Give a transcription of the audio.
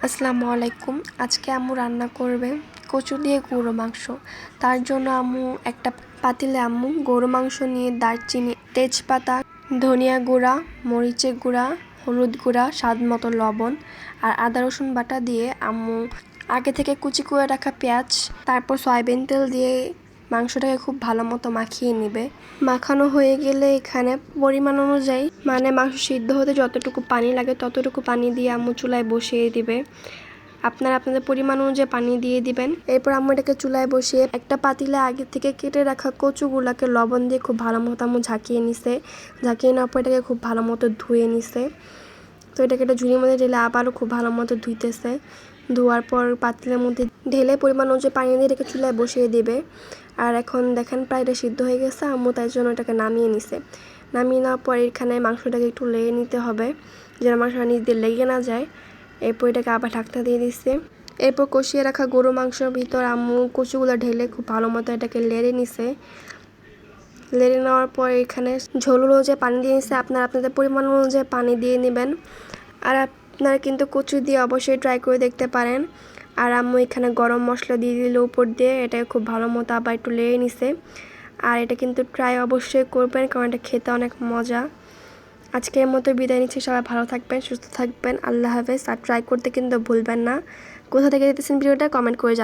আসসালামু আলাইকুম। আজকে আম্মু রান্না করবে কচু দিয়ে গরু মাংস। তার জন্য আম্মু একটা পাতিলে গরু মাংস নিয়ে দারচিনি, তেজপাতা, ধনিয়া গুঁড়া, মরিচের গুঁড়া, হলুদ গুঁড়া, স্বাদ মতো লবণ আর আদা রসুন বাটা দিয়ে আম্মু আগে থেকে কুচি করে রাখা পেঁয়াজ, তারপর সয়াবিন তেল দিয়ে মাংসটাকে খুব ভালো মতো মাখিয়ে নেবে। মাখানো হয়ে গেলে এখানে পরিমাণ অনুযায়ী মাংস সিদ্ধ হতে যতটুকু পানি লাগে ততটুকু পানি দিয়ে আম্মু চুলায় বসিয়ে দিবে। আপনারা আপনাদের পরিমাণ অনুযায়ী পানি দিয়ে দিবেন। এরপর আম্মু এটাকে চুলায় বসিয়ে একটা পাতিলে আগে থেকে কেটে রাখা কচুগুলাকে লবণ দিয়ে খুব ভালো মতো আম্মু ঝাঁকিয়ে নিছে। ঝাঁকিয়ে নেওয়ার পর এটাকে খুব ভালো মতো ধুয়ে নিছে। তো এটাকে একটা ঝুড়ির মধ্যে ঢেলে আবারও খুব ভালো মতো ধুইতেছে। ধোয়ার পর পাতিলের মধ্যে ঢেলে পরিমাণ অনুযায়ী পানি দিয়ে এটাকে চুলায় বসিয়ে দেবে। আর এখন দেখেন প্রায় এটা সিদ্ধ হয়ে গেছে। আম্মু তাই জন্য এটাকে নামিয়ে নিছে। নামিয়ে নেওয়ার পর এখানে মাংসটাকে একটু লেগে নিতে হবে, যেন মাংসটা নিচ দিয়ে লেগে না যায়। এরপর এটাকে আবার ঢাকনা দিয়ে দিচ্ছে। এরপর কষিয়ে রাখা গরু মাংসের ভিতর আম্মু কচুগুলো ঢেলে খুব ভালো মতো এটাকে লেড়ে নিছে। লেড়ে নেওয়ার পর এখানে ঝোল অনুযায়ী পানি দিয়ে নিচ্ছে। আপনারা আপনাদের পরিমাণ অনুযায়ী পানি দিয়ে নেবেন। আর আপনারা কিন্তু কচু দিয়ে অবশ্যই ট্রাই করে দেখতে পারেন। আর আম্মু এখানে গরম মশলা দিয়ে দিল উপর দিয়ে। এটাকে খুব ভালো মতো আবার একটু লেড়ে নিছে। আর এটা কিন্তু ট্রাই অবশ্যই করবেন, কারণ এটা খেতে অনেক মজা। আজকের মতো বিদায় নিচ্ছি। সবাই ভালো থাকবেন, সুস্থ থাকবেন। আল্লাহ হাফেজ। আর ট্রাই করতে কিন্তু ভুলবেন না। কোথা থেকে দেখতেছেন ভিডিওটা কমেন্ট করে জানাবেন।